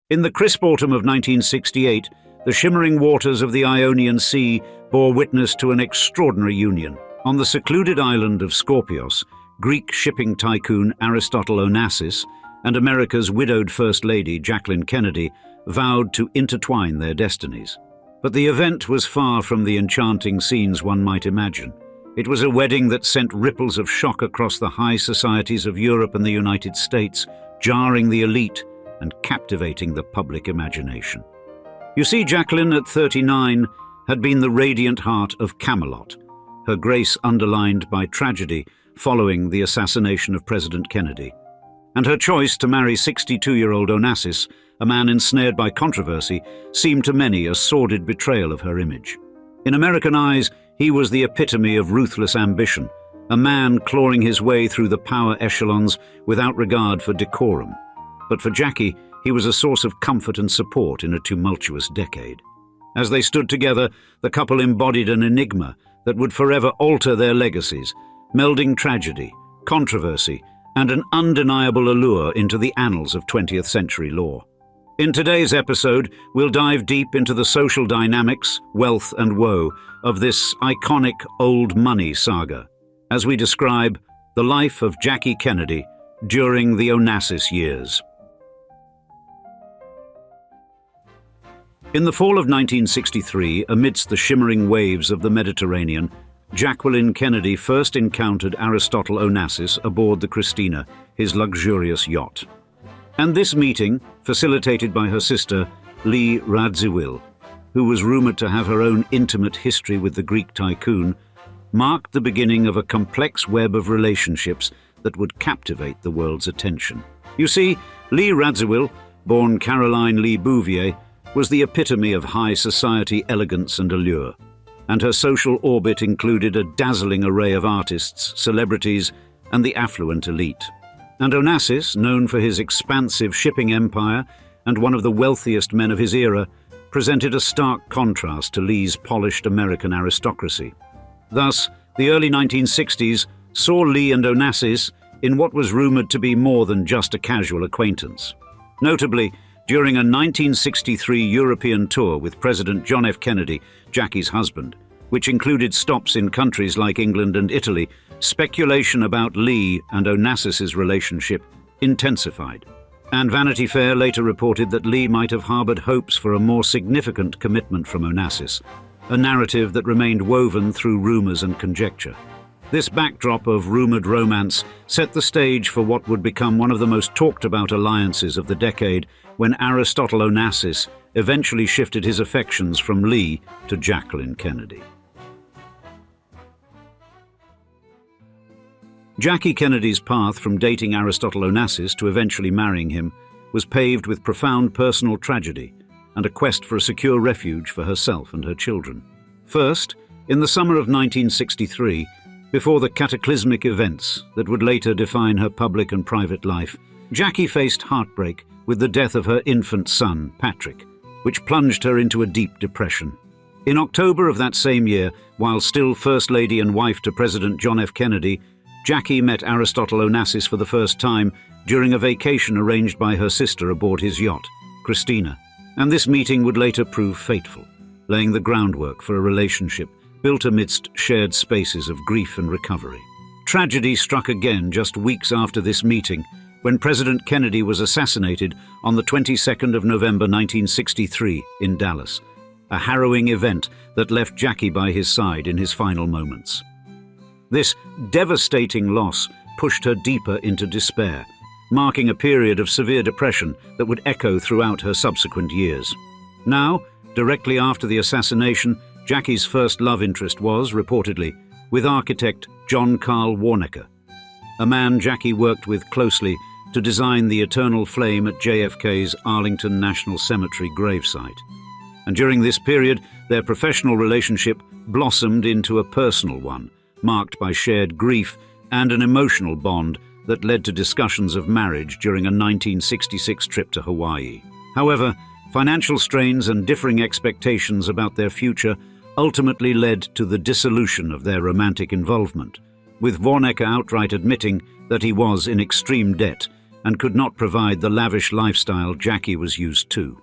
In the crisp autumn of 1968, the shimmering waters of the Ionian Sea bore witness to an extraordinary union. On the secluded island of Scorpios, Greek shipping tycoon Aristotle Onassis and America's widowed First Lady Jacqueline Kennedy vowed to intertwine their destinies. But the event was far from the enchanting scenes one might imagine. It was a wedding that sent ripples of shock across the high societies of Europe and the United States, jarring the elite and captivating the public imagination. You see, Jacqueline, at 39, had been the radiant heart of Camelot, her grace underlined by tragedy following the assassination of President Kennedy. And her choice to marry 62-year-old Onassis, a man ensnared by controversy, seemed to many a sordid betrayal of her image. In American eyes, he was the epitome of ruthless ambition, a man clawing his way through the power echelons without regard for decorum. But for Jackie, he was a source of comfort and support in a tumultuous decade. As they stood together, the couple embodied an enigma that would forever alter their legacies, melding tragedy, controversy, and an undeniable allure into the annals of 20th century law. In today's episode, we'll dive deep into the social dynamics, wealth and woe of this iconic old money saga, as we describe the life of Jackie Kennedy during the Onassis years. In the fall of 1963, amidst the shimmering waves of the Mediterranean, Jacqueline Kennedy first encountered Aristotle Onassis aboard the Christina, his luxurious yacht. And this meeting, facilitated by her sister, Lee Radziwill, who was rumored to have her own intimate history with the Greek tycoon, marked the beginning of a complex web of relationships that would captivate the world's attention. You see, Lee Radziwill, born Caroline Lee Bouvier, was the epitome of high society elegance and allure, and her social orbit included a dazzling array of artists, celebrities, and the affluent elite. And Onassis, known for his expansive shipping empire and one of the wealthiest men of his era, presented a stark contrast to Lee's polished American aristocracy. Thus, the early 1960s saw Lee and Onassis in what was rumored to be more than just a casual acquaintance. Notably, during a 1963 European tour with President John F. Kennedy, Jackie's husband, which included stops in countries like England and Italy, speculation about Lee and Onassis's relationship intensified. And Vanity Fair later reported that Lee might have harbored hopes for a more significant commitment from Onassis, a narrative that remained woven through rumors and conjecture. This backdrop of rumored romance set the stage for what would become one of the most talked-about alliances of the decade, when Aristotle Onassis eventually shifted his affections from Lee to Jacqueline Kennedy. Jackie Kennedy's path from dating Aristotle Onassis to eventually marrying him was paved with profound personal tragedy and a quest for a secure refuge for herself and her children. First, in the summer of 1963, before the cataclysmic events that would later define her public and private life, Jackie faced heartbreak with the death of her infant son, Patrick, which plunged her into a deep depression. In October of that same year, while still First Lady and wife to President John F. Kennedy, Jackie met Aristotle Onassis for the first time during a vacation arranged by her sister aboard his yacht, Christina, and this meeting would later prove fateful, laying the groundwork for a relationship built amidst shared spaces of grief and recovery. Tragedy struck again just weeks after this meeting, when President Kennedy was assassinated on the 22nd of November 1963 in Dallas, a harrowing event that left Jackie by his side in his final moments. This devastating loss pushed her deeper into despair, marking a period of severe depression that would echo throughout her subsequent years. Now, directly after the assassination, Jackie's first love interest was, reportedly, with architect John Carl Warnecke, a man Jackie worked with closely to design the eternal flame at JFK's Arlington National Cemetery gravesite. And during this period, their professional relationship blossomed into a personal one, marked by shared grief and an emotional bond that led to discussions of marriage during a 1966 trip to Hawaii. However, financial strains and differing expectations about their future ultimately led to the dissolution of their romantic involvement, with Warnecke outright admitting that he was in extreme debt and could not provide the lavish lifestyle Jackie was used to.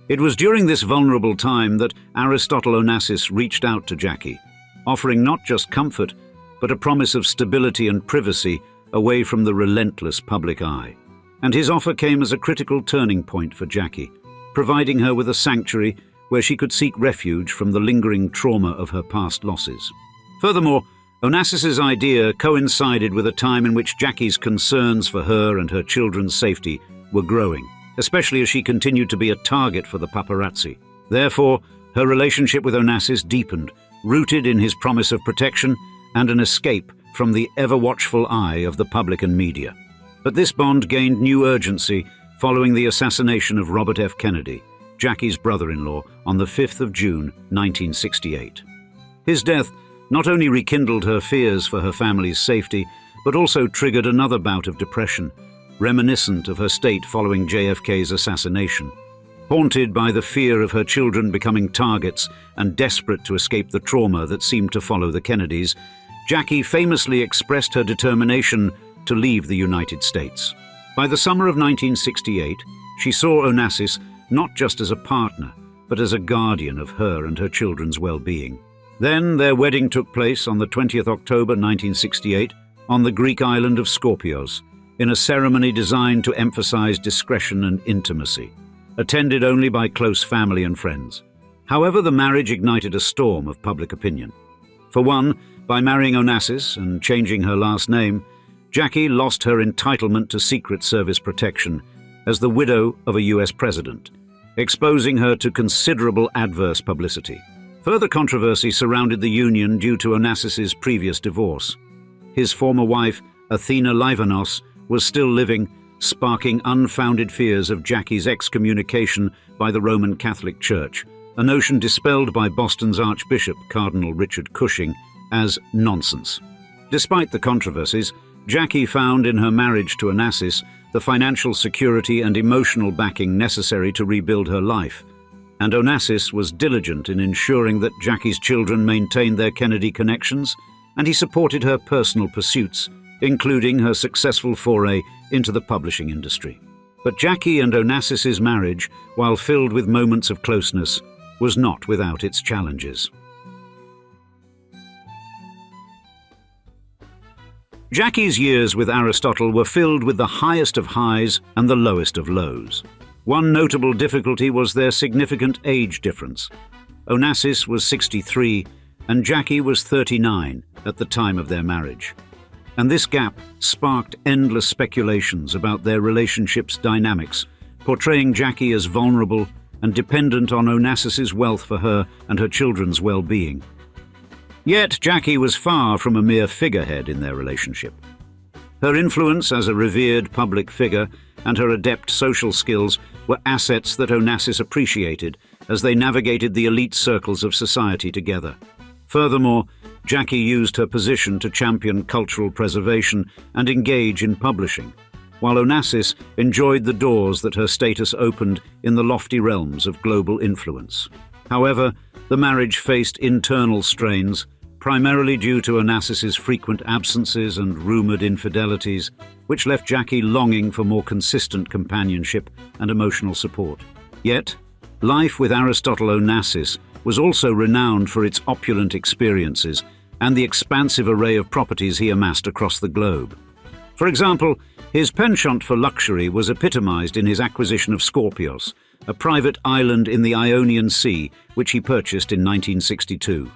It was during this vulnerable time that Aristotle Onassis reached out to Jackie, offering not just comfort, but a promise of stability and privacy away from the relentless public eye. And his offer came as a critical turning point for Jackie, providing her with a sanctuary where she could seek refuge from the lingering trauma of her past losses. Furthermore, Onassis's idea coincided with a time in which Jackie's concerns for her and her children's safety were growing, especially as she continued to be a target for the paparazzi. Therefore, her relationship with Onassis deepened, rooted in his promise of protection and an escape from the ever-watchful eye of the public and media. But this bond gained new urgency following the assassination of Robert F. Kennedy, Jackie's brother-in-law, on the 5th of June, 1968. His death not only rekindled her fears for her family's safety, but also triggered another bout of depression, reminiscent of her state following JFK's assassination. Haunted by the fear of her children becoming targets and desperate to escape the trauma that seemed to follow the Kennedys, Jackie famously expressed her determination to leave the United States. By the summer of 1968, she saw Onassis not just as a partner, but as a guardian of her and her children's well-being. Then their wedding took place on the 20th October 1968 on the Greek island of Scorpios, in a ceremony designed to emphasize discretion and intimacy, attended only by close family and friends. However, the marriage ignited a storm of public opinion. For one, by marrying Onassis and changing her last name, Jackie lost her entitlement to Secret Service protection as the widow of a US president, exposing her to considerable adverse publicity. Further controversy surrounded the union due to Onassis's previous divorce. His former wife, Athena Livanos, was still living, sparking unfounded fears of Jackie's excommunication by the Roman Catholic Church, a notion dispelled by Boston's Archbishop, Cardinal Richard Cushing, as nonsense. Despite the controversies, Jackie found in her marriage to Onassis the financial security and emotional backing necessary to rebuild her life, and Onassis was diligent in ensuring that Jackie's children maintained their Kennedy connections, and he supported her personal pursuits, including her successful foray into the publishing industry. But Jackie and Onassis's marriage, while filled with moments of closeness, was not without its challenges. Jackie's years with Aristotle were filled with the highest of highs and the lowest of lows. One notable difficulty was their significant age difference. Onassis was 63 and Jackie was 39 at the time of their marriage. And this gap sparked endless speculations about their relationship's dynamics, portraying Jackie as vulnerable and dependent on Onassis's wealth for her and her children's well-being. Yet Jackie was far from a mere figurehead in their relationship. Her influence as a revered public figure and her adept social skills were assets that Onassis appreciated as they navigated the elite circles of society together. Furthermore, Jackie used her position to champion cultural preservation and engage in publishing, while Onassis enjoyed the doors that her status opened in the lofty realms of global influence. However, the marriage faced internal strains, primarily due to Onassis's frequent absences and rumored infidelities, which left Jackie longing for more consistent companionship and emotional support. Yet, life with Aristotle Onassis was also renowned for its opulent experiences and the expansive array of properties he amassed across the globe. For example, his penchant for luxury was epitomized in his acquisition of Scorpios, a private island in the Ionian Sea which he purchased in 1962.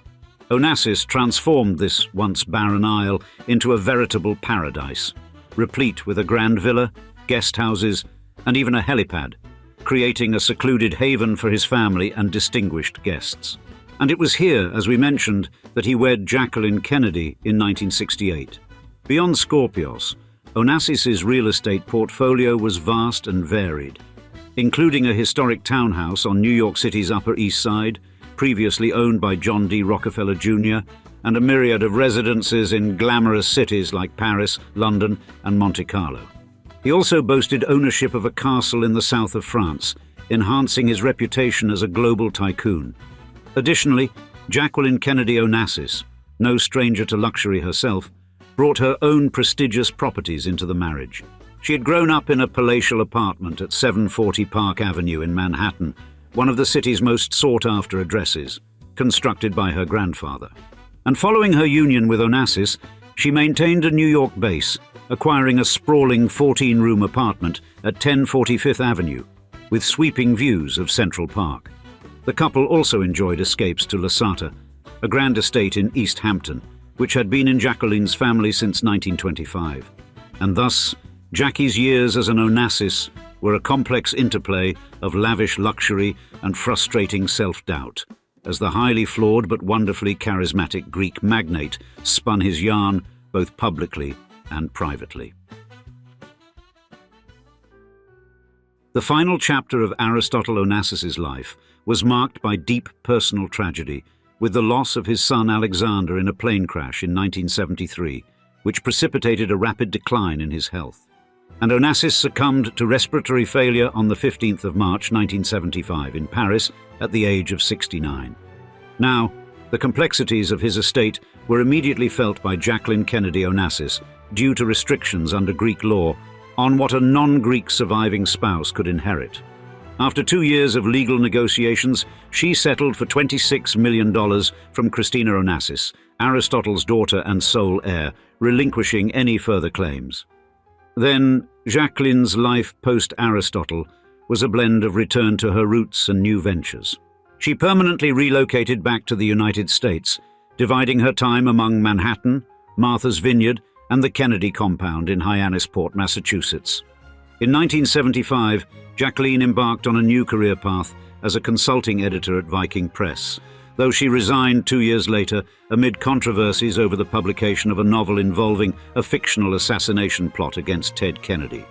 Onassis transformed this once barren isle into a veritable paradise, replete with a grand villa, guest houses, and even a helipad, creating a secluded haven for his family and distinguished guests. And it was here, as we mentioned, that he wed Jacqueline Kennedy in 1968. Beyond Scorpios, Onassis's real estate portfolio was vast and varied, including a historic townhouse on New York City's Upper East Side, previously owned by John D. Rockefeller Jr., and a myriad of residences in glamorous cities like Paris, London, and Monte Carlo. He also boasted ownership of a castle in the south of France, enhancing his reputation as a global tycoon. Additionally, Jacqueline Kennedy Onassis, no stranger to luxury herself, brought her own prestigious properties into the marriage. She had grown up in a palatial apartment at 740 Park Avenue in Manhattan, one of the city's most sought-after addresses, constructed by her grandfather. And following her union with Onassis, she maintained a New York base, acquiring a sprawling 14-room apartment at 1040 Fifth Avenue, with sweeping views of Central Park. The couple also enjoyed escapes to Lasata, a grand estate in East Hampton, which had been in Jacqueline's family since 1925. And thus, Jackie's years as an Onassis were a complex interplay of lavish luxury and frustrating self-doubt, as the highly flawed but wonderfully charismatic Greek magnate spun his yarn both publicly and privately. The final chapter of Aristotle Onassis's life was marked by deep personal tragedy, with the loss of his son Alexander in a plane crash in 1973, which precipitated a rapid decline in his health. And Onassis succumbed to respiratory failure on the 15th of March 1975 in Paris at the age of 69. Now, the complexities of his estate were immediately felt by Jacqueline Kennedy Onassis due to restrictions under Greek law on what a non-Greek surviving spouse could inherit. After 2 years of legal negotiations, she settled for $26 million from Christina Onassis, Aristotle's daughter and sole heir, relinquishing any further claims. Then, Jacqueline's life post-Aristotle was a blend of return to her roots and new ventures. She permanently relocated back to the United States, dividing her time among Manhattan, Martha's Vineyard, and the Kennedy compound in Hyannisport, Massachusetts. In 1975, Jacqueline embarked on a new career path as a consulting editor at Viking Press, though she resigned 2 years later amid controversies over the publication of a novel involving a fictional assassination plot against Ted Kennedy.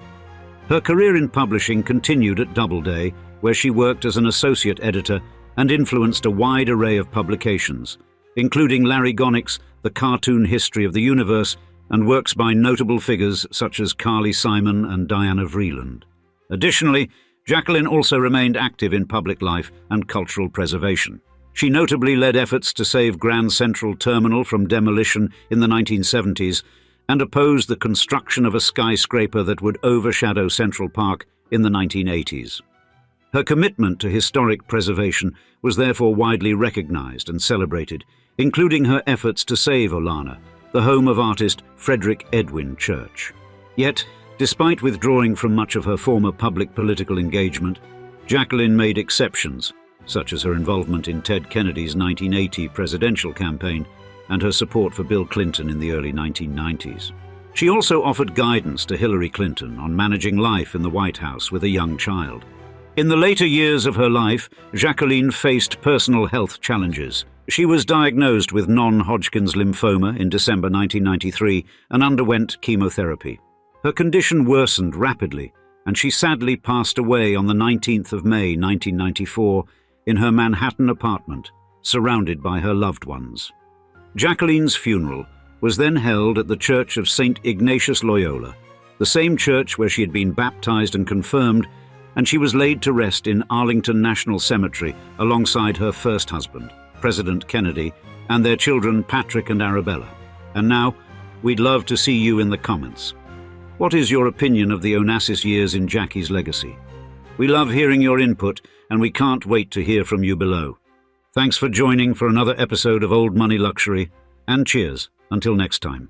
Her career in publishing continued at Doubleday, where she worked as an associate editor and influenced a wide array of publications, including Larry Gonick's The Cartoon History of the Universe and works by notable figures such as Carly Simon and Diana Vreeland. Additionally, Jacqueline also remained active in public life and cultural preservation. She notably led efforts to save Grand Central Terminal from demolition in the 1970s and opposed the construction of a skyscraper that would overshadow Central Park in the 1980s. Her commitment to historic preservation was therefore widely recognized and celebrated, including her efforts to save Olana, the home of artist Frederick Edwin Church. Yet, despite withdrawing from much of her former public political engagement, Jacqueline made exceptions, such as her involvement in Ted Kennedy's 1980 presidential campaign and her support for Bill Clinton in the early 1990s. She also offered guidance to Hillary Clinton on managing life in the White House with a young child. In the later years of her life, Jacqueline faced personal health challenges. She was diagnosed with non-Hodgkin's lymphoma in December 1993 and underwent chemotherapy. Her condition worsened rapidly, and she sadly passed away on the 19th of May 1994 in her Manhattan apartment, surrounded by her loved ones. Jacqueline's funeral was then held at the Church of St. Ignatius Loyola, the same church where she had been baptized and confirmed, and she was laid to rest in Arlington National Cemetery alongside her first husband, President Kennedy, and their children Patrick and Arabella. And now, we'd love to see you in the comments. What is your opinion of the Onassis years in Jackie's legacy? We love hearing your input, and we can't wait to hear from you below. Thanks for joining for another episode of Old Money Luxury, and cheers until next time.